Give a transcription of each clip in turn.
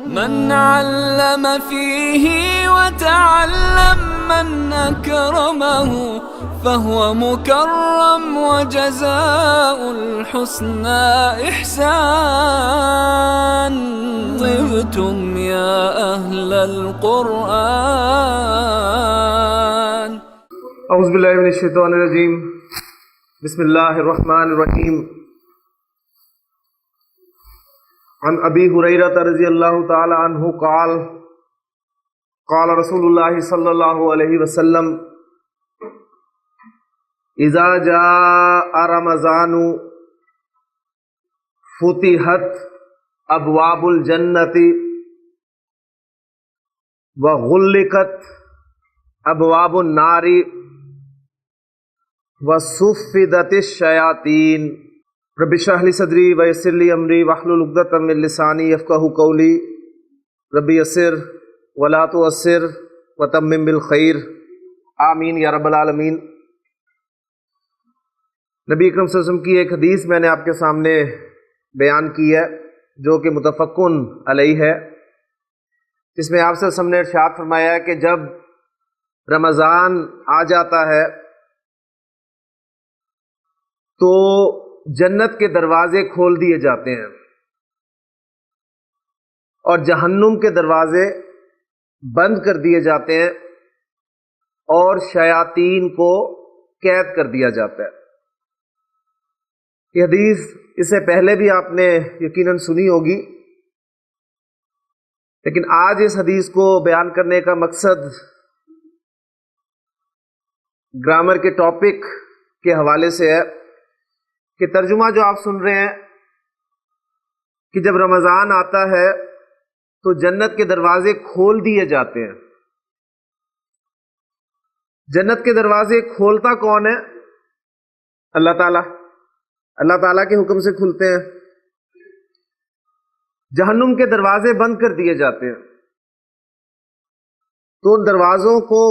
من علم فيه وتعلم من أكرمه فهو مكرم وجزاء الحسنى إحسان. طبتم يا أهل القرآن. اعوذ باللہ من الشیطان الرجیم. بسم اللہ الرحمن الرحیم. عن ابی ہریرہ رضی اللہ تعالی عنہ قال قال رسول اللہ صلی اللہ علیہ وسلم اذا جاء رمضان فتحت ابواب الجنت وغلقت ابواب النار وصفدت الشیاطین. رب اشرح لی صدری ویسر لی امری واحلل عقدۃ من لسانی یفقہوا قولی. رب یسر ولا تعسر وتمم بالخیر. آمین یا رب العالمین. نبی اکرم صلی اللہ علیہ وسلم کی ایک حدیث میں نے آپ کے سامنے بیان کی ہے جو کہ متفقن علیہ ہے، جس میں آپ صلی اللہ علیہ وسلم نے ارشاد فرمایا ہے کہ جب رمضان آ جاتا ہے تو جنت کے دروازے کھول دیے جاتے ہیں اور جہنم کے دروازے بند کر دیے جاتے ہیں اور شیاطین کو قید کر دیا جاتا ہے. یہ حدیث اس سے پہلے بھی آپ نے یقیناً سنی ہوگی، لیکن آج اس حدیث کو بیان کرنے کا مقصد گرامر کے ٹاپک کے حوالے سے ہے کہ ترجمہ جو آپ سن رہے ہیں کہ جب رمضان آتا ہے تو جنت کے دروازے کھول دیے جاتے ہیں. جنت کے دروازے کھولتا کون ہے؟ اللہ تعالیٰ. اللہ تعالیٰ کے حکم سے کھلتے ہیں. جہنم کے دروازے بند کر دیے جاتے ہیں. تو ان دروازوں کو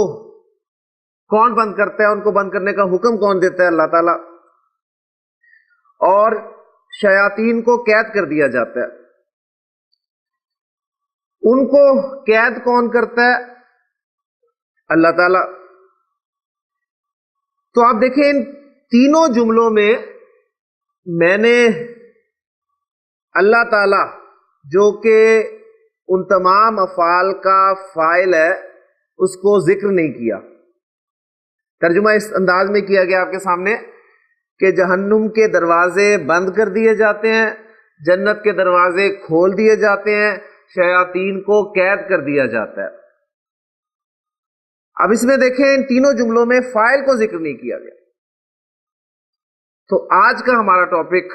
کون بند کرتا ہے؟ ان کو بند کرنے کا حکم کون دیتا ہے؟ اللہ تعالیٰ. اور شیاطین کو قید کر دیا جاتا ہے. ان کو قید کون کرتا ہے؟ اللہ تعالیٰ. تو آپ دیکھیں ان تینوں جملوں میں نے اللہ تعالیٰ جو کہ ان تمام افعال کا فاعل ہے اس کو ذکر نہیں کیا. ترجمہ اس انداز میں کیا گیا آپ کے سامنے کہ جہنم کے دروازے بند کر دیے جاتے ہیں، جنت کے دروازے کھول دیے جاتے ہیں، شیاطین کو قید کر دیا جاتا ہے. اب اس میں دیکھیں ان تینوں جملوں میں فاعل کو ذکر نہیں کیا گیا. تو آج کا ہمارا ٹاپک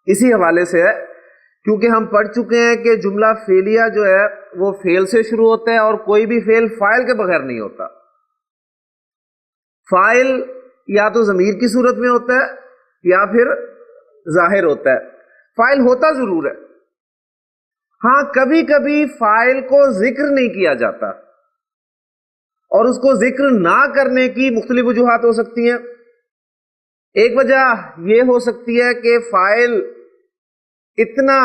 اسی حوالے سے ہے، کیونکہ ہم پڑھ چکے ہیں کہ جملہ فعلیہ جو ہے وہ فعل سے شروع ہوتا ہے اور کوئی بھی فعل فاعل کے بغیر نہیں ہوتا. فاعل یا تو ضمیر کی صورت میں ہوتا ہے یا پھر ظاہر ہوتا ہے. فاعل ہوتا ضرور ہے، ہاں کبھی کبھی فاعل کو ذکر نہیں کیا جاتا اور اس کو ذکر نہ کرنے کی مختلف وجوہات ہو سکتی ہیں. ایک وجہ یہ ہو سکتی ہے کہ فاعل اتنا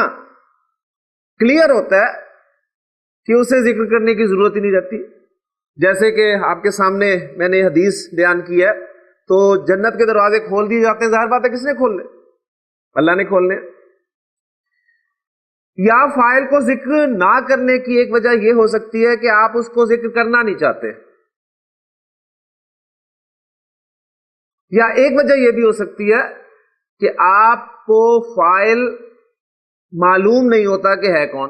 کلیئر ہوتا ہے کہ اسے ذکر کرنے کی ضرورت ہی نہیں رہتی. جیسے کہ آپ کے سامنے میں نے حدیث بیان کی ہے تو جنت کے دروازے کھول دیے جاتے ہیں. ظاہر بات ہے کس نے کھولنے؟ اللہ نے کھولنے. یا فاعل کو ذکر نہ کرنے کی ایک وجہ یہ ہو سکتی ہے کہ آپ اس کو ذکر کرنا نہیں چاہتے، یا ایک وجہ یہ بھی ہو سکتی ہے کہ آپ کو فاعل معلوم نہیں ہوتا کہ ہے کون.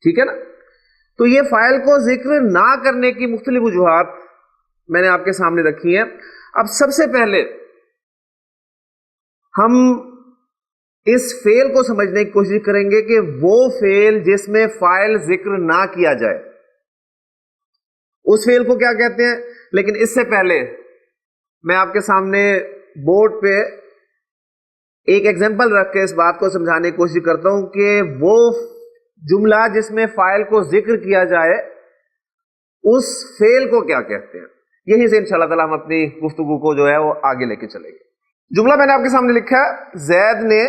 ٹھیک ہے نا؟ تو یہ فاعل کو ذکر نہ کرنے کی مختلف وجوہات میں نے آپ کے سامنے رکھی ہیں. اب سب سے پہلے ہم اس فعل کو سمجھنے کی کوشش کریں گے کہ وہ فعل جس میں فاعل ذکر نہ کیا جائے اس فعل کو کیا کہتے ہیں. لیکن اس سے پہلے میں آپ کے سامنے بورڈ پہ ایک ایگزامپل رکھ کے اس بات کو سمجھانے کی کوشش کرتا ہوں کہ وہ جملہ جس میں فاعل کو ذکر کیا جائے اس فعل کو کیا کہتے ہیں. یہیں سے انشاءاللہ تعالی ہم اپنی گفتگو کو جو ہے وہ آگے لے کے چلیں گے. جملہ میں نے آپ کے سامنے لکھا ہے، زید نے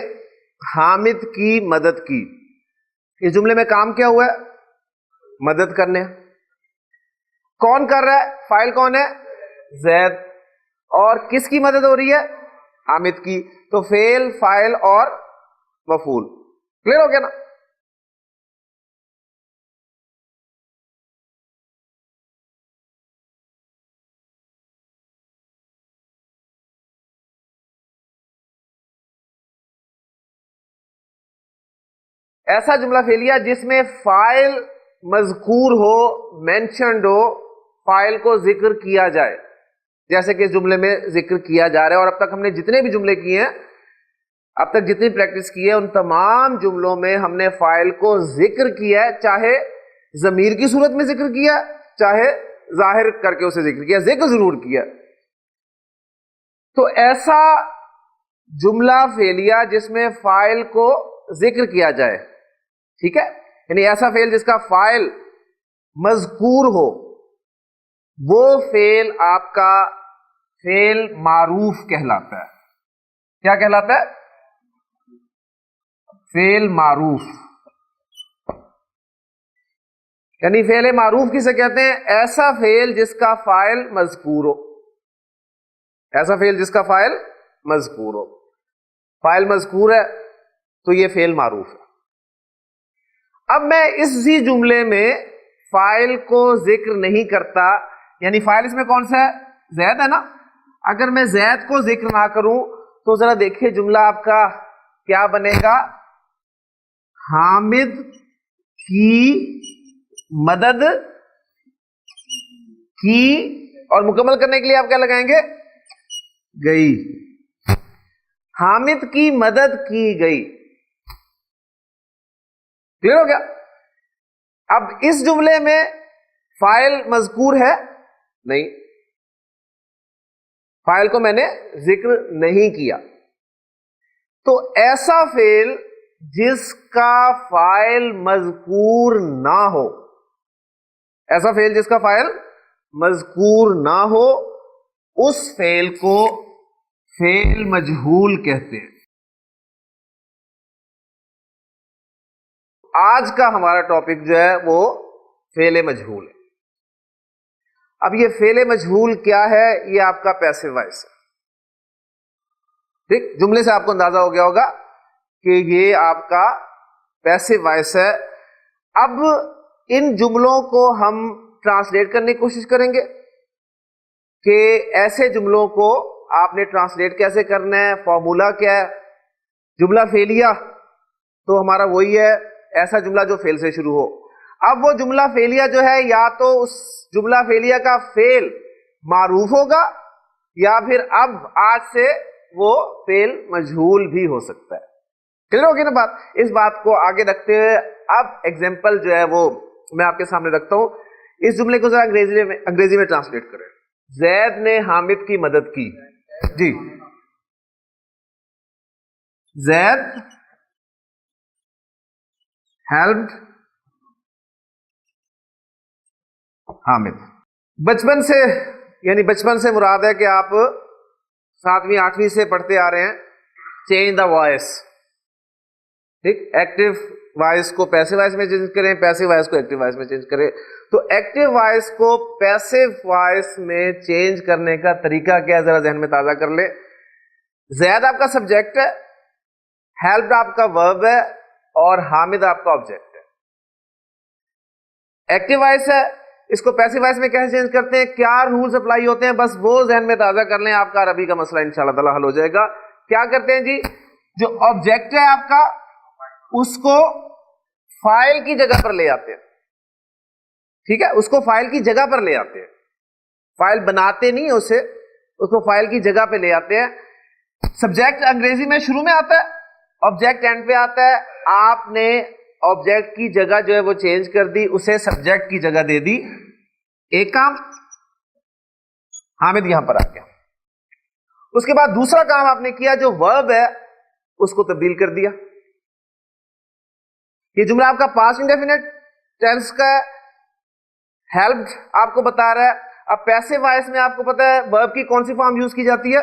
حامد کی مدد کی. اس جملے میں کام کیا ہوا ہے؟ مدد کرنے. کون کر رہا ہے؟ فاعل کون ہے؟ زید. اور کس کی مدد ہو رہی ہے؟ حامد کی. تو فعل، فاعل اور مفعول. کلیئر ہو گیا نا؟ ایسا جملہ فعلیہ جس میں فاعل مذکور ہو، مینشنڈ ہو، فاعل کو ذکر کیا جائے، جیسے کہ اس جملے میں ذکر کیا جا رہا ہے. اور اب تک ہم نے جتنے بھی جملے کیے ہیں، اب تک جتنی پریکٹس کی ہے، ان تمام جملوں میں ہم نے فاعل کو ذکر کیا ہے، چاہے ضمیر کی صورت میں ذکر کیا، چاہے ظاہر کر کے اسے ذکر کیا، ذکر ضرور کیا. تو ایسا جملہ فعلیہ جس میں فاعل کو ذکر کیا جائے، ٹھیک ہے، یعنی ایسا فعل جس کا فاعل مذکور ہو، وہ فعل آپ کا فعل معروف کہلاتا ہے. کیا کہلاتا ہے؟ فعل معروف. یعنی فعل معروف کسے کہتے ہیں؟ ایسا فعل جس کا فاعل مذکور ہو. ایسا فعل جس کا فاعل مذکور ہو. فاعل مذکور ہے تو یہ فعل معروف ہے. اب میں اسی جملے میں فاعل کو ذکر نہیں کرتا، یعنی فاعل اس میں کون سا ہے؟ زید ہے نا. اگر میں زید کو ذکر نہ کروں تو ذرا دیکھیے جملہ آپ کا کیا بنے گا؟ حامد کی مدد کی، اور مکمل کرنے کے لیے آپ کیا لگائیں گے؟ گئی. حامد کی مدد کی گئی. کلیئر ہو گیا؟ اب اس جملے میں فاعل مذکور ہے نہیں، فاعل کو میں نے ذکر نہیں کیا. تو ایسا فعل جس کا فاعل مذکور نہ ہو، ایسا فعل جس کا فاعل مذکور نہ ہو، اس فعل کو فعل مجہول کہتے ہیں. آج کا ہمارا ٹاپک جو ہے وہ فعل مجہول ہے. اب یہ فعل مجہول کیا ہے؟ یہ آپ کا پیسو وائس ہے. ٹھیک، جملے سے آپ کو اندازہ ہو گیا ہوگا کہ یہ آپ کا پیسو وائس ہے. اب ان جملوں کو ہم ٹرانسلیٹ کرنے کی کوشش کریں گے کہ ایسے جملوں کو آپ نے ٹرانسلیٹ کیسے کرنا ہے، فارمولا کیا ہے. جملہ فعلیہ تو ہمارا وہی ہے، ایسا جملہ جو فعل سے شروع ہو. اب وہ جملہ فعلیہ جو ہے، یا تو اس جملہ فعلیہ کا فعل معروف ہوگا، یا پھر اب آج سے وہ فعل مجہول بھی ہو سکتا ہے. کلیئر ہوگی نا بات؟ اس بات کو آگے رکھتے ہوئے اب ایگزامپل جو ہے وہ میں آپ کے سامنے رکھتا ہوں. اس جملے کو ذرا انگریزی میں ٹرانسلیٹ کریں. زید نے حامد کی مدد کی. جی، زید ہیلپڈ حامد. بچپن سے، یعنی بچپن سے مراد ہے کہ آپ 7ویں 8ویں سے پڑھتے آ رہے ہیں. Change the voice. ٹھیک، ایکٹیو وائس کو پیسو وائس میں چینج کریں، پیسو وائس کو ایکٹیو وائس میں چینج کریں. تو ایکٹیو وائس کو پیسو وائس میں چینج کرنے کا طریقہ کیا ہے؟ ذرا ذہن میں تازہ کر لیں. زید آپ کا سبجیکٹ ہے، ہیلپڈ آپ کا ورب ہے، اور حامد آپ کا آبجیکٹ ہے. ایکٹیو وائس ہے، اس کو پیسو وائس میں کیسے چینج کرتے ہیں؟ کیا رولز اپلائی ہوتے ہیں؟ بس وہ ذہن میں تازہ کر لیں، آپ کا عربی کا مسئلہ انشاءاللہ تعالی حل ہو جائے گا. کیا کرتے ہیں جی؟ جو آبجیکٹ ہے آپ کا، اس کو فائل کی جگہ پر لے آتے ہیں. ٹھیک ہے، اس کو فائل کی جگہ پر لے آتے ہیں. فائل بناتے نہیں اسے، اس کو فائل کی جگہ پہ لے آتے ہیں. سبجیکٹ انگریزی میں شروع میں آتا ہے، آبجیکٹ اینڈ پہ آتا ہے. آپ نے آبجیکٹ کی جگہ جو ہے وہ چینج کر دی، اسے سبجیکٹ کی جگہ دے دی. ایک کام حامد یہاں پر آ گیا. اس کے بعد دوسرا کام آپ نے کیا، جو ورب ہے اس کو تبدیل کر دیا. یہ جملہ آپ کا پاسٹ انڈیفینٹ ٹینس کا ہے. ہیلپڈ آپ کو بتا رہا ہے. اب پیسو وائس میں آپ کو پتا ہے ورب کی کون سی فارم یوز کی جاتی ہے؟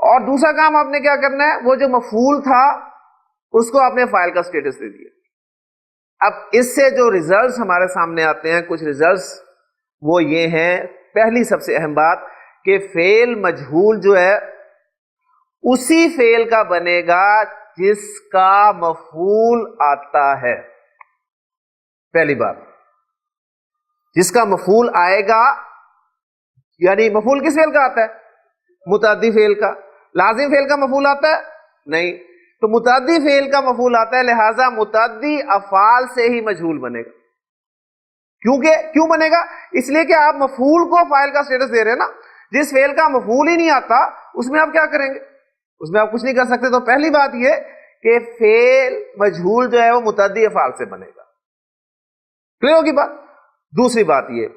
اور دوسرا کام آپ نے کیا کرنا ہے, وہ جو مفعول تھا اس کو آپ نے فائل کا سٹیٹس دے دیا. اب اس سے جو ریزلٹس ہمارے سامنے آتے ہیں, کچھ ریزلٹس وہ یہ ہیں, پہلی سب سے اہم بات کہ فعل مجہول جو ہے اسی فعل کا بنے گا جس کا مفعول آتا ہے. پہلی بات, جس کا مفعول آئے گا, یعنی مفعول کس فعل کا آتا ہے؟ متعدی فعل کا. لازم فعل کا مفعول آتا ہے؟ نہیں. تو متعدی فعل کا مفعول آتا ہے, لہذا متعدی افعال سے ہی مجہول بنے گا. کیوں بنے گا؟ اس لیے کہ آپ مفعول کو فاعل کا سٹیٹس دے رہے ہیں نا. جس فعل کا مفعول ہی نہیں آتا اس میں آپ کیا کریں گے؟ اس میں آپ کچھ نہیں کر سکتے. تو پہلی بات یہ کہ فعل مجہول جو ہے وہ متعدی افعال سے بنے گا. کلیئر ہوگی بات؟ دوسری بات یہ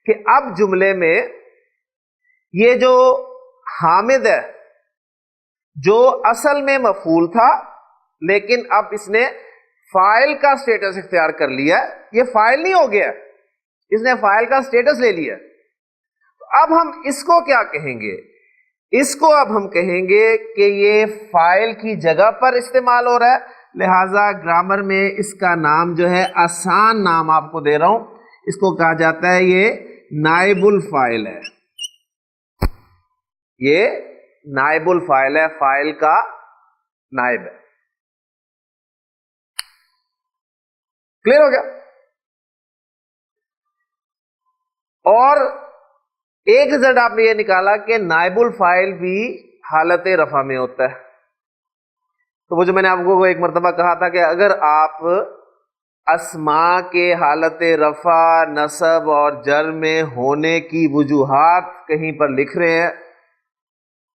کہ اب جملے میں یہ جو حامد ہے, جو اصل میں مفعول تھا لیکن اب اس نے فاعل کا سٹیٹس اختیار کر لیا, یہ فاعل نہیں ہو گیا, اس نے فاعل کا سٹیٹس لے لیا. اب ہم اس کو کیا کہیں گے؟ اس کو اب ہم کہیں گے کہ یہ فاعل کی جگہ پر استعمال ہو رہا ہے, لہذا گرامر میں اس کا نام جو ہے, آسان نام آپ کو دے رہا ہوں, اس کو کہا جاتا ہے یہ نائب الفاعل ہے. یہ نائب الفاعل ہے, فاعل کا نائب ہے. کلیئر ہو گیا؟ اور ایک رزلٹ آپ نے یہ نکالا کہ نائب الفاعل بھی حالت رفع میں ہوتا ہے. تو وہ جو میں نے آپ کو ایک مرتبہ کہا تھا کہ اگر آپ اسماء کے حالت رفع, نصب اور جر میں ہونے کی وجوہات کہیں پر لکھ رہے ہیں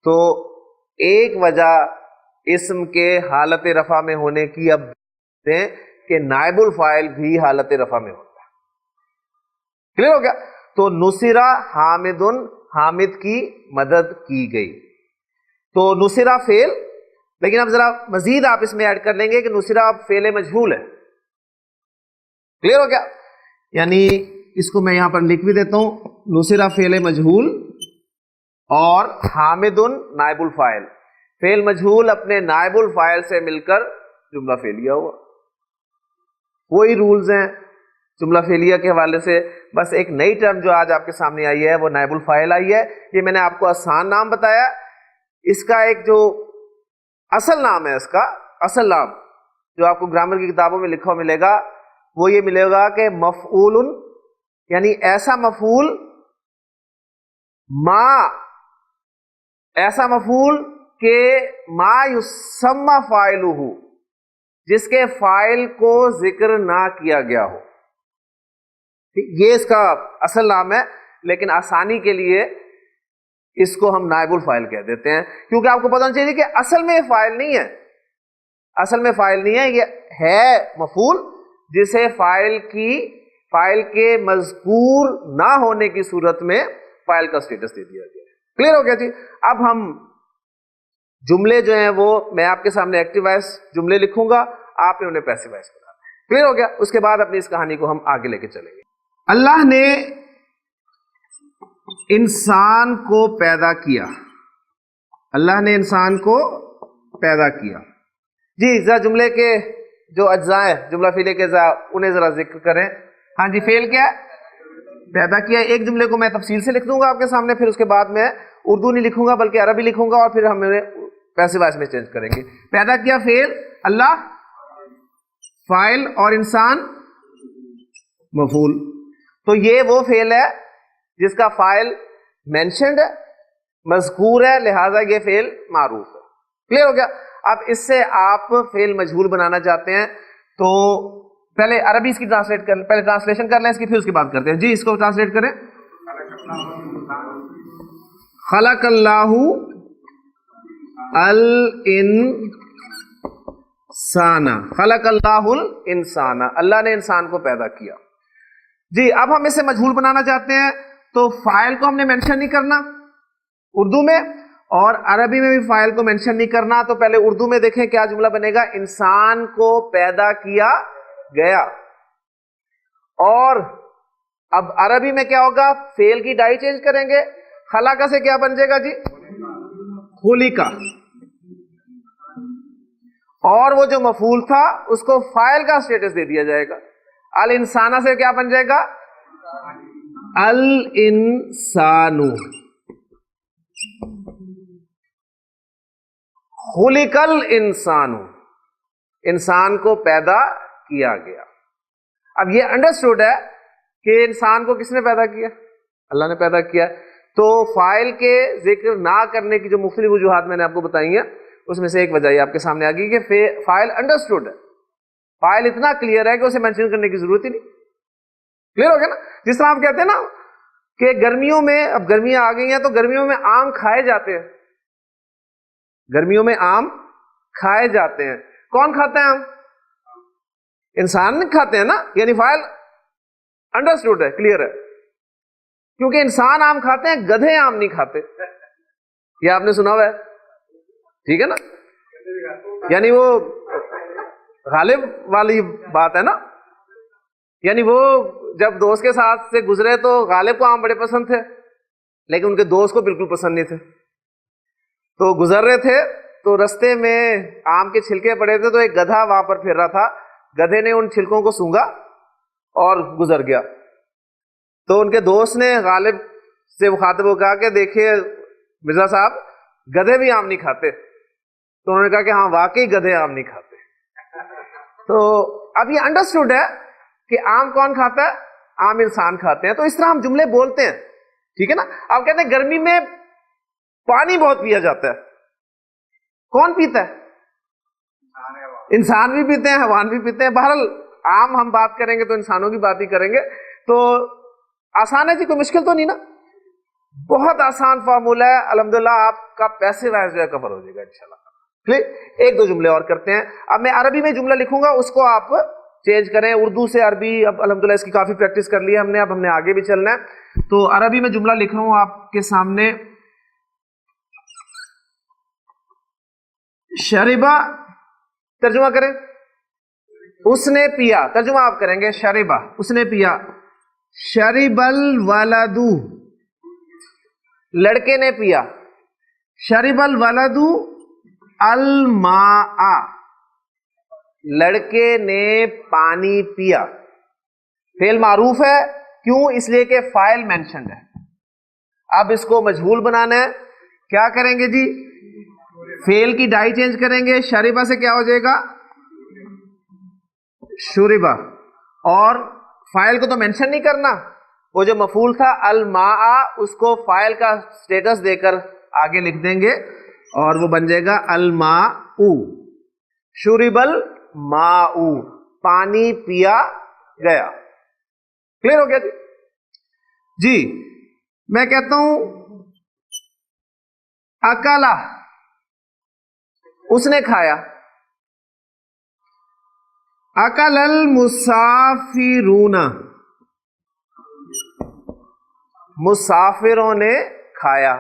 تو ایک وجہ اسم کے حالت رفع میں ہونے کی اب دیں کہ نائب الفاعل بھی حالت رفع میں ہوتا ہے. کلیئر ہو گیا؟ تو نصرہ حامد, حامد کی مدد کی گئی. تو نصرہ فعل, لیکن اب ذرا مزید آپ اس میں ایڈ کر لیں گے کہ نصرہ اب فعل مجہول ہے. کلیئر ہو گیا؟ یعنی اس کو میں یہاں پر لکھ بھی دیتا ہوں, نصرہ فعل مجہول اور حامد نائب الفاعل. فعل مجہول اپنے نائب الفاعل سے مل کر جملہ فعلیہ ہوا. وہی رولز ہیں جملہ فعلیہ کے حوالے سے, بس ایک نئی ٹرم جو آج آپ کے سامنے آئی ہے وہ نائب الفاعل آئی ہے. یہ میں نے آپ کو آسان نام بتایا. اس کا ایک جو اصل نام ہے, اس کا اصل نام جو آپ کو گرامر کی کتابوں میں لکھا ملے گا وہ یہ ملے گا کہ مفعول, یعنی ایسا مفعول, ایسا مفعول کہ ما یسمى فاعلہ, جس کے فاعل کو ذکر نہ کیا گیا ہو. یہ اس کا اصل نام ہے, لیکن آسانی کے لیے اس کو ہم نائب الفاعل کہہ دیتے ہیں, کیونکہ آپ کو پتہ ہونا چاہیے کہ اصل میں فاعل نہیں ہے. اصل میں فاعل نہیں ہے, یہ ہے مفعول جسے فاعل کے مذکور نہ ہونے کی صورت میں فاعل کا سٹیٹس دے دیا گیا. کلیئر ہو گیا جی؟ اب ہم جملے جو ہیں وہ میں آپ کے سامنے ایکٹیو وائس جملے لکھوں گا, آپ نے انہیں پیسیو وائس بنا. کلیئر ہو گیا؟ اس کے بعد اپنی اس کہانی کو ہم آگے لے کے چلیں گے. اللہ نے انسان کو پیدا کیا. اللہ نے انسان کو پیدا کیا. جی ذرا جملے کے جو اجزاء ہیں, جملہ فعلیہ کے اجزاء, انہیں ذرا ذکر کریں. ہاں جی, فعل کیا ہے؟ پیدا کیا. ایک جملے کو میں تفصیل سے لکھ دوں گا آپ کے سامنے, پھر اس کے بعد میں اردو نہیں لکھوں گا بلکہ عربی لکھوں گا, اور پھر ہم پیسیو وائس میں چینج کریں گے. پیدا کیا فعل, اللہ فاعل اور انسان مفعول. تو یہ وہ فعل ہے جس کا فاعل مینشنڈ ہے, مذکور ہے, لہذا یہ فعل معروف ہے. کلیئر ہو گیا؟ اب اس سے آپ فعل مجہول بنانا چاہتے ہیں تو پہلے عربی اس کی ٹرانسلیٹ کر لیں, پہلے ٹرانسلیشن کر لیں اس کی, پھر اس کی بات کرتے ہیں. جی اس کو ٹرانسلیٹ کریں. خلق اللہ الانسان, خلق اللہ الانسان, اللہ نے انسان کو پیدا کیا. جی اب ہم اسے مجہول بنانا چاہتے ہیں تو فاعل کو ہم نے مینشن نہیں کرنا اردو میں, اور عربی میں بھی فاعل کو مینشن نہیں کرنا. تو پہلے اردو میں دیکھیں کیا جملہ بنے گا, انسان کو پیدا کیا گیا. اور اب عربی میں کیا ہوگا, فعل کی ڈائی چینج کریں گے. خلق سے کیا بن جائے گا جی, خلق، اور وہ جو مفعول تھا اس کو فاعل کا اسٹیٹس دے دیا جائے گا. الانسانہ سے کیا بن جائے گا؟ الانسانو. خلق الانسانو، انسان کو پیدا کیا گیا. اب یہ انڈرسٹوڈ ہے کہ انسان کو کس نے پیدا کیا؟ اللہ نے پیدا کیا. تو فاعل کے ذکر نہ کرنے کی جو مختلف وجوہات میں نے آپ کو بتائی ہیں اس میں سے ایک وجہ یہ آپ کے سامنے آ گئی کہ فاعل انڈرسٹوڈ ہے، فاعل اتنا کلیئر ہے کہ اسے مینشن کرنے کی ضرورت ہی نہیں. کلیئر ہو گیا نا؟ جس طرح آپ کہتے ہیں نا کہ گرمیوں میں، اب گرمیاں آ گئی ہیں تو گرمیوں میں آم کھائے جاتے ہیں، گرمیوں میں آم کھائے جاتے ہیں. کون کھاتے ہیں آم؟ انسان کھاتے ہیں نا. یعنی فاعل انڈرسٹوڈ ہے، کلیئر ہے، کیونکہ انسان آم کھاتے ہیں، گدھے آم نہیں کھاتے. یہ آپ نے سنا ہوا ہے، ٹھیک ہے نا؟ یعنی وہ غالب والی بات ہے نا. یعنی وہ جب دوست کے ساتھ سے گزرے تو غالب کو آم بڑے پسند تھے لیکن ان کے دوست کو بالکل پسند نہیں تھے. تو گزر رہے تھے تو رستے میں آم کے چھلکے پڑے تھے تو ایک گدھا وہاں پر پھر رہا تھا. گدھے نے ان چھلکوں کو سونگا اور گزر گیا. تو ان کے دوست نے غالب سے مخاطب ہو کہا کہ دیکھیے مرزا صاحب، گدھے بھی آم نہیں کھاتے. تو انہوں نے کہا کہ ہاں واقعی گدھے آم نہیں کھاتے. تو اب یہ انڈرسٹوڈ ہے کہ آم کون کھاتا ہے؟ عام انسان کھاتے ہیں. تو اس طرح ہم جملے بولتے ہیں، ٹھیک ہے نا. آپ کہتے ہیں گرمی میں پانی بہت پیا جاتا ہے. کون پیتا ہے؟ انسان بھی پیتے ہیں، حیوان بھی پیتے ہیں. بہرحال عام ہم بات کریں گے تو انسانوں کی بات ہی کریں گے. تو آسان ہے جی، کوئی مشکل تو نہیں نا؟ بہت آسان فارمولا ہے. الحمدللہ آپ کا پیسے وائز جو ہے کور ہو جائے گا انشاءاللہ. ایک دو جملے اور کرتے ہیں. اب میں عربی میں جملہ لکھوں گا، اس کو آپ چینج کریں اردو سے عربی. اب الحمدللہ اس کی کافی پریکٹس کر لی ہے ہم نے، اب ہم نے آگے بھی چلنا ہے. تو عربی میں جملہ لکھ رہا ہوں آپ کے سامنے. شربا ترجمہ کریں. اس نے پیا. ترجمہ آپ کریں گے شربا، اس نے پیا. شرب الولد، لڑکے نے پیا. شرب الولد الماء، لڑکے نے پانی پیا. فعل معروف ہے، کیوں؟ اس لیے کہ فاعل مینشنڈ ہے. اب اس کو مجہول بنانا ہے. کیا کریں گے جی؟ فعل کی ڈائی چینج کریں گے. شربا سے کیا ہو جائے گا؟ شربا. اور فاعل کو تو مینشن نہیں کرنا، وہ جو مفعول تھا الماء اس کو فاعل کا سٹیٹس دے کر آگے لکھ دیں گے اور وہ بن جائے گا الماء. شرب الماء، پانی پیا گیا. کلیئر ہو گیا جی؟ جی میں کہتا ہوں اکلا، اس نے کھایا. اکل المسافرون، مسافروں نے کھایا.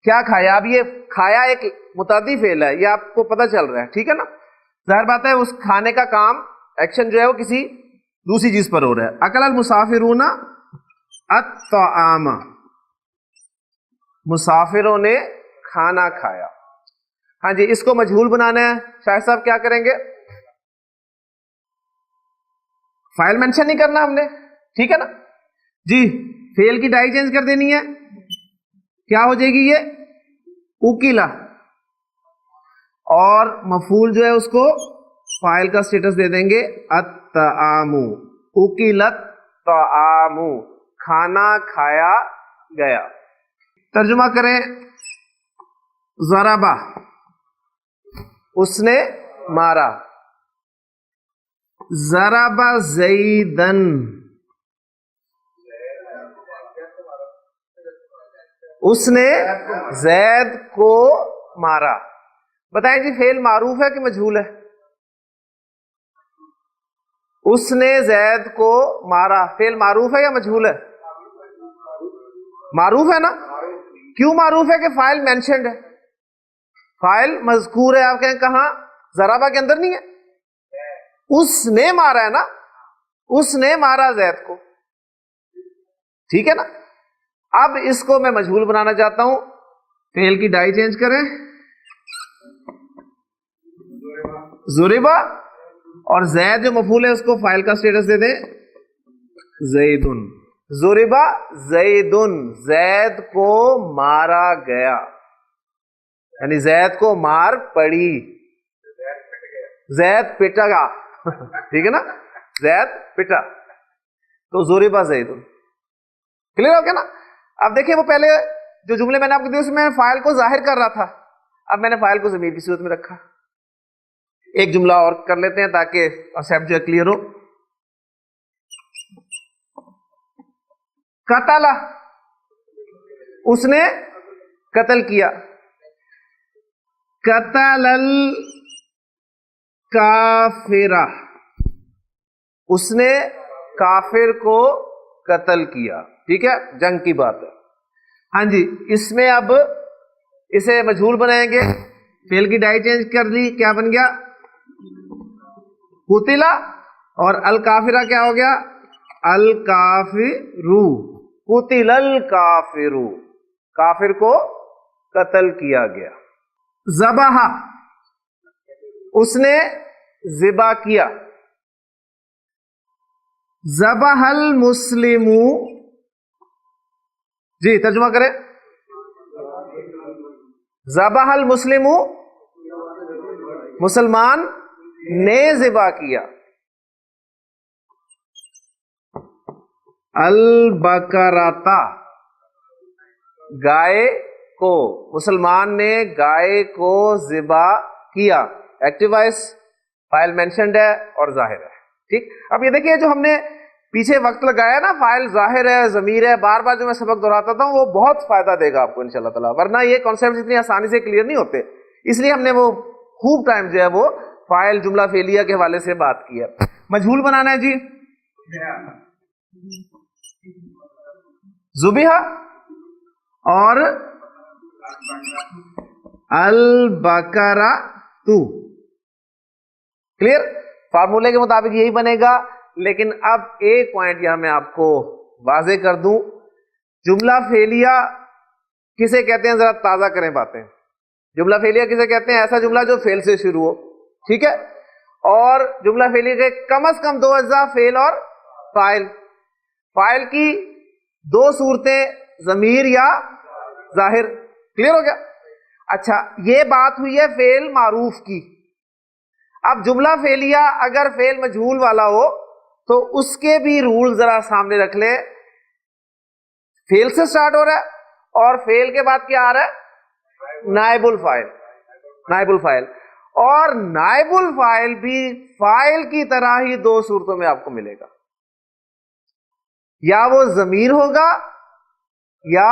کیا کھایا؟ اب یہ کھایا ایک متعدی فعل ہے، یہ آپ کو پتہ چل رہا ہے، ٹھیک ہے نا. ظاہر بات ہے اس کھانے کا کام، ایکشن جو ہے وہ کسی دوسری چیز پر ہو رہا ہے. اکل المسافرون الطعام، مسافروں نے کھانا کھایا. ہاں جی، اس کو مجہول بنانا ہے. شاہد صاحب کیا کریں گے؟ فائل مینشن نہیں کرنا ہم نے، ٹھیک ہے نا جی. فعل کی ڈائی چینج کر دینی ہے. کیا ہو جائے گی یہ؟ اکیلا. اور مفعول جو ہے اس کو فاعل کا سٹیٹس دے دیں گے الطعام. اکیلت طعام، کھانا کھایا گیا. ترجمہ کریں. ضربہ، اس نے مارا. ضرب زیدن، اس نے زید کو مارا. بتائیں جی فعل معروف ہے کہ مجہول ہے؟ اس نے زید کو مارا فعل معروف ہے یا مجہول ہے؟ معروف ہے نا. کیوں معروف ہے؟ کہ فاعل مینشنڈ ہے، فاعل مذکور ہے. آپ کہیں کہاں؟ ضربہ کے اندر نہیں ہے. اس نے مارا ہے نا، اس نے مارا زید کو، ٹھیک ہے نا. اب اس کو میں مجہول بنانا چاہتا ہوں. فعل کی ڈائی چینج کریں, ضربا, اور زید جو مفعول ہے اس کو فاعل کا اسٹیٹس دے دیں زیدن. ضربا زیدن, زید کو مارا گیا, یعنی زید کو مار پڑی, زید پٹا گا, ٹھیک ہے نا, زید پٹا, تو ضربا زیدن. کلیئر ہو گیا نا. اب دیکھیں وہ پہلے جو جملے میں نے آپ کو دیے اس میں فاعل کو ظاہر کر رہا تھا, اب میں نے فاعل کو ضمیر کی صورت میں رکھا. ایک جملہ اور کر لیتے ہیں تاکہ کانسیپٹ جو ہے کلیئر ہو. قتل, اس نے قتل کیا. قتل الکافرہ, اس نے کافر کو قتل کیا. ٹھیک ہے, جنگ کی بات ہے. ہاں جی, اس میں اب اسے مجہول بنائیں گے, فعل کی ڈائی چینج کر لی, کیا بن گیا قتلا, اور الکافرہ کیا ہو گیا الکافرو. قتل الکافرو, کافر کو قتل کیا گیا. ذبح, اس نے ذبح کیا. ذبح المسلم, جی ترجمہ کریں. ذبح المسلم, مسلمان نے ذبح کیا. البقرۃ, گائے کو, مسلمان نے گائے کو ذبح کیا. ایکٹیو وائس, فاعل مینشنڈ ہے اور ظاہر ہے. ٹھیک, اب یہ دیکھیے جو ہم نے پیچھے وقت لگایا نا, فاعل ظاہر ہے, ضمیر ہے, بار بار جو میں سبق دہراتا تھا وہ بہت فائدہ دے گا آپ کو انشاءاللہ تعالی, ورنہ یہ کانسیپٹ اتنی آسانی سے کلیئر نہیں ہوتے. اس لیے ہم نے وہ خوب ٹائم جو ہے وہ فاعل جملہ فعلیہ کے حوالے سے بات کی ہے. مجہول بنانا ہے جی, ذبیحہ اور البقرۃ. کلیئر, فارمولے کے مطابق یہی بنے گا. لیکن اب ایک پوائنٹ یہاں میں آپ کو واضح کر دوں, جملہ فعلیہ کسے کہتے ہیں, ذرا تازہ کریں باتیں. جملہ فعلیہ کسے کہتے ہیں, ایسا جملہ جو فعل سے شروع ہو. ٹھیک ہے, اور جملہ فعلیہ کے کم از کم دو اجزاء, فعل اور فاعل. فاعل کی دو صورتیں, ضمیر یا ظاہر. کلیئر ہو گیا. اچھا, یہ بات ہوئی ہے فعل معروف کی. اب جملہ فعلیہ اگر فعل مجہول والا ہو تو اس کے بھی رول ذرا سامنے رکھ لیں. فعل سے سٹارٹ ہو رہا ہے اور فعل کے بعد کیا آ رہا ہے, نائب الفاعل. نائب الفاعل, اور نائب الفاعل بھی فاعل کی طرح ہی دو صورتوں میں آپ کو ملے گا, یا وہ ضمیر ہوگا یا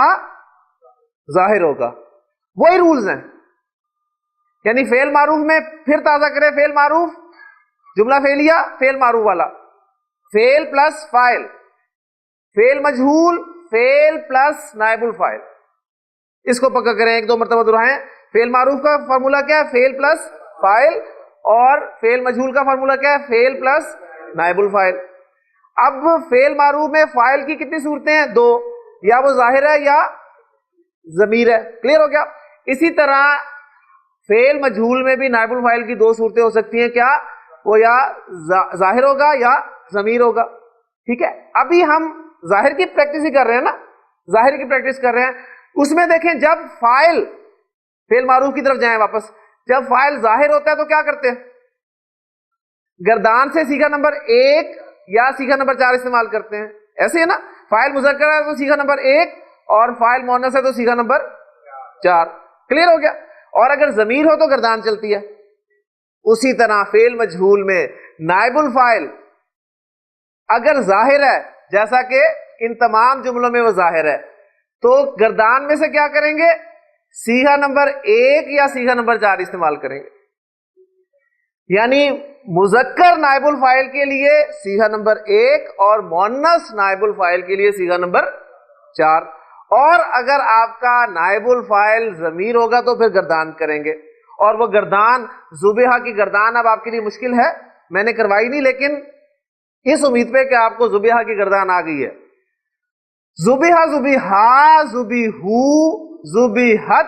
ظاہر ہوگا. وہی رولز ہیں. یعنی فعل معروف میں پھر تازہ کریں, فعل معروف جملہ فعلیہ فعل معروف والا, فعل پلس فاعل. فعل مجہول فعل پلس نائب الفاعل. اس کو پکا کریں, ایک دو مرتبہ دہرائیں. فعل معروف کا فارمولا کیا ہے, فعل پلس فاعل, اور فعل مجہول کا فارمولا کیا ہے, فعل پلس نائب الفاعل. اب فعل معروف میں فاعل کی کتنی صورتیں ہیں, دو, یا وہ ظاہر ہے یا ضمیر ہے. کلیئر ہو گیا. اسی طرح فعل مجہول میں بھی نائب الفاعل کی دو صورتیں ہو سکتی ہیں, کیا, وہ یا ظاہر ہوگا یا ضمیر ہوگا. ٹھیک ہے, ابھی ہم ظاہر کی پریکٹس ہی کر رہے ہیں نا, ظاہر کی پریکٹس کر رہے ہیں. اس میں دیکھیں جب فاعل, فعل معروف کی طرف جائیں واپس, جب فاعل ظاہر ہوتا ہے تو کیا کرتے ہیں, گردان سے صیغہ نمبر 1 یا صیغہ نمبر 4 استعمال کرتے ہیں. ایسے ہے نا, فاعل مذکر ہے تو صیغہ نمبر 1, اور فاعل مؤنث ہے تو صیغہ نمبر 4. کلیئر ہو گیا. اور اگر ضمیر ہو تو گردان چلتی ہے. اسی طرح فعل مجہول میں نائب الفاعل اگر ظاہر ہے, جیسا کہ ان تمام جملوں میں وہ ظاہر ہے, تو گردان میں سے کیا کریں گے, صیغہ نمبر 1 یا صیغہ نمبر 4 استعمال کریں گے. یعنی مذکر نائب الفاعل کے لیے صیغہ نمبر 1 اور مؤنث نائب الفاعل کے لیے صیغہ نمبر 4. اور اگر آپ کا نائب الفاعل ضمیر ہوگا تو پھر گردان کریں گے. اور وہ گردان, ذبیحہ کی گردان اب آپ کے لیے مشکل ہے, میں نے کروائی نہیں, لیکن اس امید پہ کہ آپ کو ذبیحہ کی گردان آ گئی ہے. ذبیحہ, ذبیحہ, ذبیحو, ذبیحت,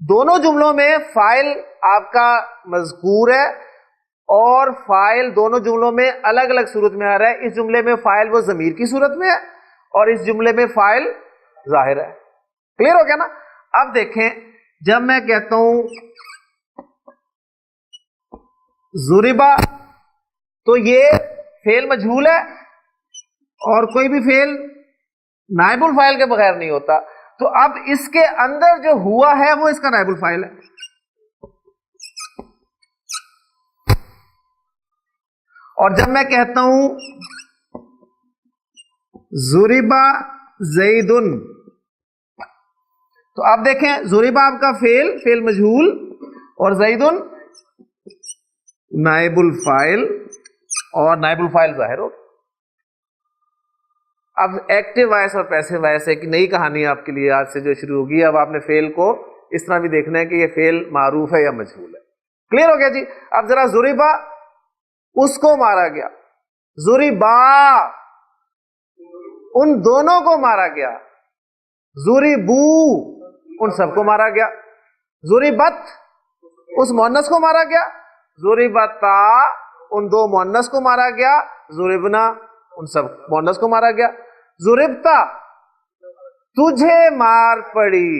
دونوں جملوں میں فاعل آپ کا مذکور ہے اور فاعل دونوں جملوں میں الگ الگ صورت میں آ رہا ہے. اس جملے میں فاعل وہ ضمیر کی صورت میں ہے اور اس جملے میں فاعل ظاہر ہے. کلیئر ہو گیا نا؟ اب دیکھیں جب میں کہتا ہوں ضربا تو یہ فعل مجہول ہے اور کوئی بھی فعل نائب الفاعل کے بغیر نہیں ہوتا. تو اب اس کے اندر جو ہوا ہے وہ اس کا نائب الفاعل ہے. اور جب میں کہتا ہوں ضربا زیدن تو آپ دیکھیں ضربا آپ کا فعل مجہول اور زیدن نائب الفاعل اور نائب الفاعل ظاہر ہو. اب ایکٹیو وائس اور پیسو وائس ایک نئی کہانی آپ کے لیے آج سے جو شروع ہوگی. اب آپ نے فعل کو اس طرح بھی دیکھنا ہے کہ یہ فعل معروف ہے یا مجہول ہے. کلیئر ہو گیا جی؟ اب ذرا ضربا اس کو مارا گیا, ضربا ان دونوں کو مارا گیا, ضربو ان سب کو مارا گیا, ضربت اس مؤنث کو مارا گیا, ضربتا ان دو مؤنث کو مارا گیا, ضربنا ان سب مؤنث کو مارا گیا. ضربتا تجھے مار پڑی,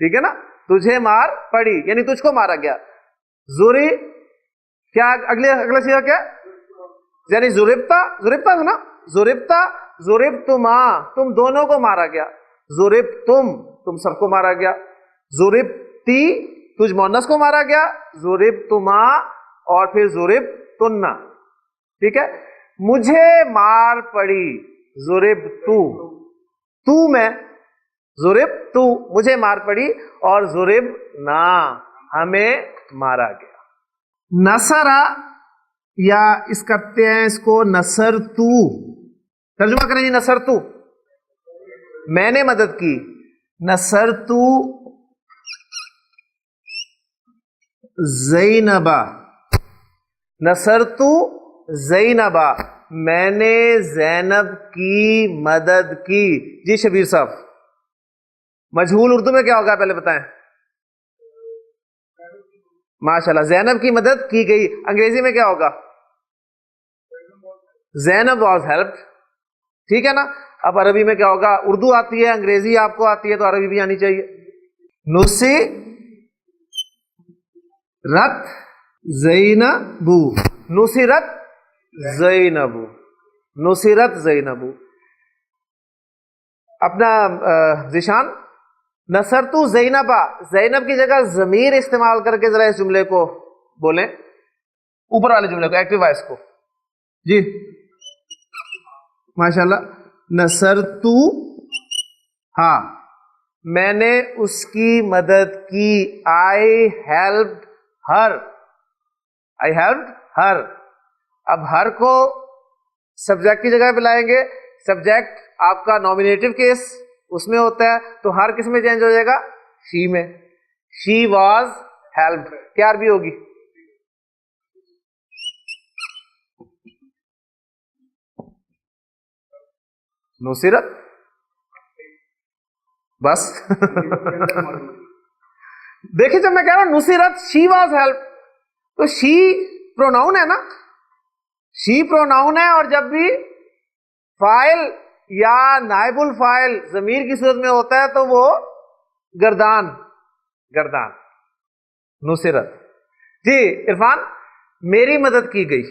ٹھیک ہے نا, تجھے مار پڑی یعنی تجھ کو مارا گیا. ضری کیا اگلا صیغہ کیا یعنی ضربتا تھا نا, ضربتا ضربتما تم دونوں کو مارا گیا, ضربتم تم سب کو مارا گیا, ضربتی تجھ مؤنث کو مارا گیا, ضربتما اور پھر ضربتن. ٹھیک ہے, مجھے مار پڑی ضربتو تو میں ضربتو مجھے مار پڑی اور ضربنا ہمیں مارا گیا. نصرا یا اس کرتے ہیں اس کو نصرتو, ترجمہ کریں جی نصرتو میں نے مدد کی, نصرتو زینبا, نصرتو زینبا میں نے زینب کی مدد کی. جی شبیر صاحب مجہول اردو میں کیا ہوگا پہلے بتائیں؟ ماشاءاللہ زینب کی مدد کی گئی. انگریزی میں کیا ہوگا؟ زینب واز ہیلپڈ. ٹھیک ہے نا. اب عربی میں کیا ہوگا؟ اردو آتی ہے, انگریزی آپ کو آتی ہے, تو عربی بھی آنی چاہیے. نصرت زینبو, نصرت زینبو, نصرت زینبو. اپنا ذیشان نصرتو زینبا, زینب کی جگہ ضمیر استعمال کر کے ذرا اس جملے کو بولیں, اوپر والے جملے کو, ایکٹیو وائس کو. جی ماشاءاللہ. نصرتو ہاں میں نے اس کی مدد کی, آئی ہیلپڈ ہر, آئی ہیلپڈ ہر. اب ہر کو سبجیکٹ کی جگہ پہ لائیں گے, سبجیکٹ آپ کا نامینیٹو کیس اس میں ہوتا ہے, تو ہر کس میں چینج ہو جائے گا؟ شی میں. شی واز ہیلپڈ کیا عربی ہوگی؟ نصرت. بس دیکھیں جب میں کہہ رہا ہوں نصرت شی واز ہیلپ, تو شی پروناؤن ہے نا, شی پروناؤن ہے, اور جب بھی فاعل یا نائب الفاعل ضمیر کی صورت میں ہوتا ہے تو وہ گردان, گردان. نصرت. جی عرفان میری مدد کی گئی,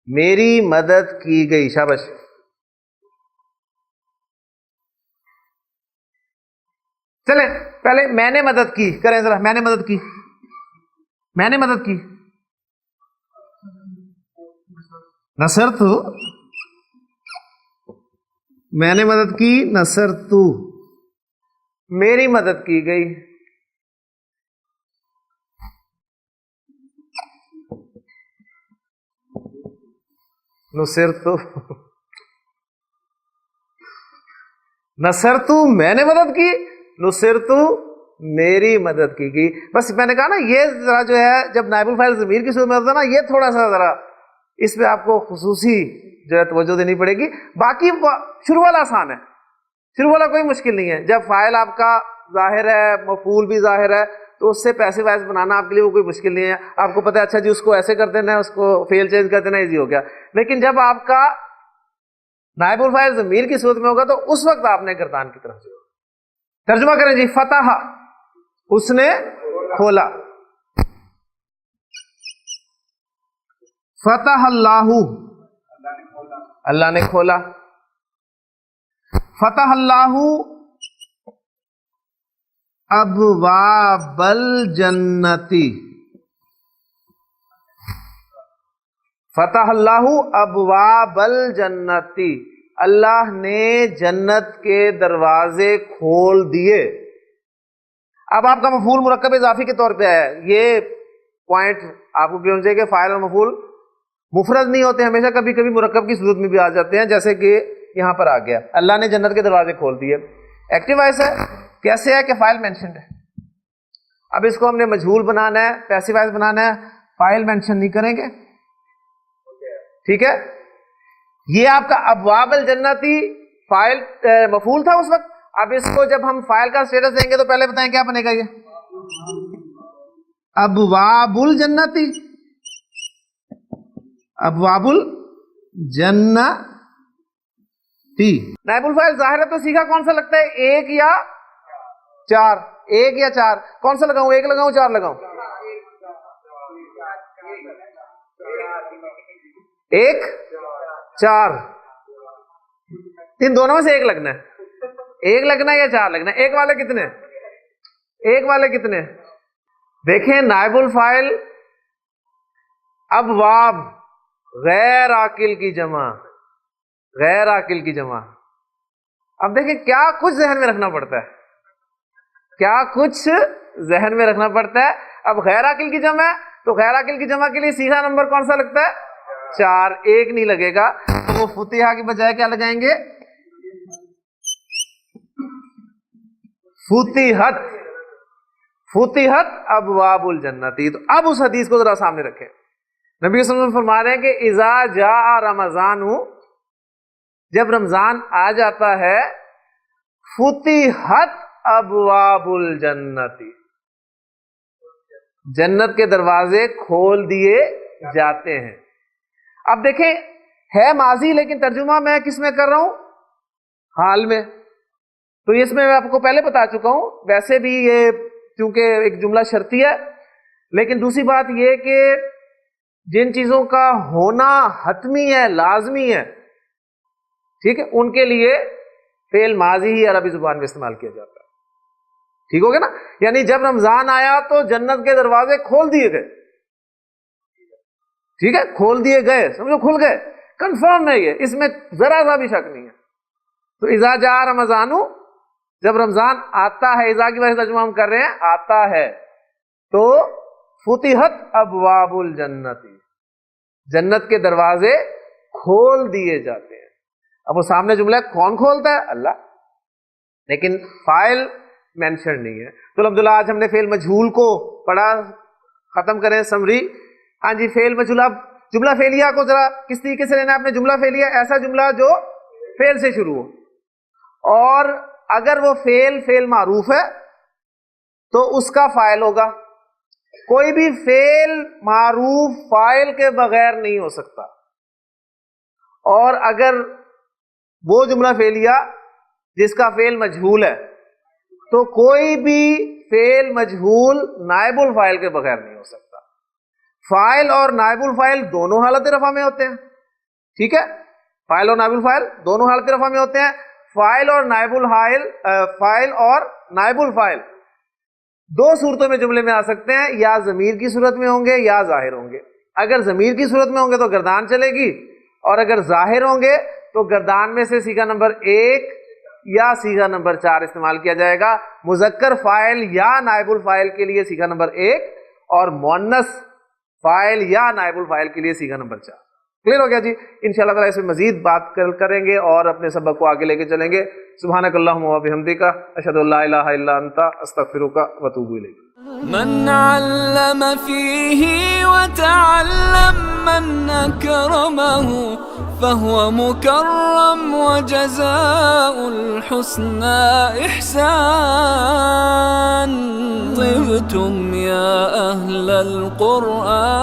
میری مدد کی گئی, شاباش. چلے پہلے میں نے مدد کی کریں ذرا, میں نے مدد کی, میں نے مدد کی. نصرتو میں نے مدد کی, نصرتو میری مدد کی گئی. نصرتو نصرتو میں نے مدد کی, نصرتو میری مدد کی گئی. بس میں نے کہا نا یہ ذرا جو ہے جب نائب الفاعل ضمیر کی صورت میں ہوتا ہے نا, یہ تھوڑا سا ذرا اس پہ آپ کو خصوصی جو ہے توجہ دینی پڑے گی. باقی شروع والا آسان ہے, شروع والا کوئی مشکل نہیں ہے. جب فائل آپ کا ظاہر ہے, مفعول بھی ظاہر ہے, تو اس سے پیسو وائز بنانا آپ کے لیے وہ کوئی مشکل نہیں ہے. آپ کو پتا ہے اچھا جی اس کو ایسے کر دینا ہے, اس کو فیل چینج کر دینا, ایزی ہو گیا. لیکن جب آپ کا نائب الفاعل ضمیر کی صورت میں ہوگا تو اس وقت آپ نے گردان کی طرف سے ہوگا. ترجمہ کریں جی. فتح, اس نے کھولا. فتح اللہ, اللہ نے کھولا. فتح اللہ ابواب الجنتی, فتح اللہ ابواب الجنتی, اللہ نے جنت کے دروازے کھول دیے. اب آپ کا مفعول مرکب اضافی کے طور پہ آیا ہے. یہ پوائنٹ آپ کو کیوں چاہیے کہ فاعل اور مفعول مفرد نہیں ہوتے, ہمیشہ کبھی کبھی مرکب کی صورت میں بھی آ جاتے ہیں, جیسے کہ یہاں پر آ گیا اللہ نے جنت کے دروازے کھول دیے. ایکٹیو وائس ہے, کیسے ہے کہ فاعل مینشنڈ ہے. اب اس کو ہم نے مجہول بنانا ہے, پیسو وائس بنانا ہے, فاعل مینشن نہیں کریں گے, ٹھیک ہے. یہ آپ کا ابواب الجنتی فاعل مفعول تھا اس وقت. اب اس کو جب ہم فاعل کا اسٹیٹس دیں گے تو پہلے بتائیں کیا بنے گا. یہ ابواب الجنتی, ابواب الجنتی. نائب الفاعل ظاہر ہے تو سیکھا کون سا لگتا ہے, ایک یا چار, ایک یا چار, کون سا لگاؤں, ایک لگاؤں چار لگاؤں, ایک چار, ان دونوں میں سے ایک لگنا ہے. ایک لگنا ہے یا چار لگنا ہے. ایک والے کتنے, ایک والے کتنے, دیکھیں نائب الفاعل ابواب غیر عاقل کی جمع, غیر عاقل کی جمع. اب دیکھیں کیا کچھ ذہن میں رکھنا پڑتا ہے, کیا کچھ ذہن میں رکھنا پڑتا ہے. اب غیر عاقل کی جمع ہے تو غیر عاقل کی جمع کے لیے سیدھا نمبر کون سا لگتا ہے, چار. ایک نہیں لگے گا, تو وہ فتحہ کی بجائے کیا لگائیں گے, فتحت, فتحت ابواب الجنتی. تو اب اس حدیث کو ذرا سامنے رکھیں. نبی صلی اللہ علیہ وسلم فرما رہے ہیں کہ اذا جاء رمضان, جب رمضان آ جاتا ہے, فتحت ابواب الجنتی, جنت کے دروازے کھول دیے جاتے ہیں. اب دیکھیں ہے ماضی لیکن ترجمہ میں کس میں کر رہا ہوں, حال میں. تو اس میں آپ کو پہلے بتا چکا ہوں. ویسے بھی یہ چونکہ ایک جملہ شرطی ہے, لیکن دوسری بات یہ کہ جن چیزوں کا ہونا حتمی ہے, لازمی ہے, ٹھیک ہے, ان کے لیے فعل ماضی ہی عربی زبان میں استعمال کیا جاتا ہے. ٹھیک ہو گیا نا. یعنی جب رمضان آیا تو جنت کے دروازے کھول دیے گئے, ٹھیک ہے, کھول دیے گئے, سمجھو کھل گئے, کنفرم ہے یہ, اس میں ذرا سا بھی شک نہیں ہے. تو اذا جاء رمضان, جب رمضان آتا ہے, اذا کی وجہ سے ترجمہ ہم کر رہے ہیں آتا ہے, تو فتحت ابواب الجنتی, جنت کے دروازے کھول دیے جاتے ہیں. اب وہ سامنے جملہ ہے, کون کھولتا ہے, اللہ, لیکن فاعل مینشن نہیں ہے. تو الحمدللہ آج ہم نے فعل مجہول کو پڑھا, ختم کریں سمری. ہاں جی, فعل مجہول. اب جملہ فعلیہ کو ذرا کس طریقے سے لینا ہے آپ نے. جملہ فعلیہ ایسا جملہ جو فعل سے شروع ہو, اور اگر وہ فعل معروف ہے تو اس کا فاعل ہوگا. کوئی بھی فعل معروف فاعل کے بغیر نہیں ہو سکتا. اور اگر وہ جملہ فعلیہ جس کا فعل مجہول ہے تو کوئی بھی فعل مجہول نائب الفاعل کے بغیر نہیں ہو سکتا. فاعل اور نائب الفاعل دونوں حالت رفع میں ہوتے ہیں, ٹھیک ہے, فاعل اور نائب الفاعل دونوں حالت رفع میں ہوتے ہیں. فاعل اور نائب الفاعل, فاعل اور نائب الفاعل دو صورتوں میں جملے میں آ سکتے ہیں, یا ضمیر کی صورت میں ہوں گے یا ظاہر ہوں گے. اگر ضمیر کی صورت میں ہوں گے تو گردان چلے گی, اور اگر ظاہر ہوں گے تو گردان میں سے صیغہ نمبر 1 یا صیغہ نمبر 4 استعمال کیا جائے گا. مذکر فاعل یا نائب الفاعل کے لیے صیغہ نمبر 1, اور مؤنث فاعل یا نائب الفاعل کے لیے صیغہ نمبر 4. کلیئر ہو گیا جی. انشاءاللہ تعالیٰ اس میں مزید بات کریں گے اور اپنے سبق کو آگے لے کے چلیں گے. سبحانک اللہم و بحمدک, اشہد ان لا الہ الا انت, استغفرک و اتوب الیک. من علم فيه وتعلم من أكرمه فهو مكرم وجزاء الحسنى إحسان. طبتم يا أهل القرآن.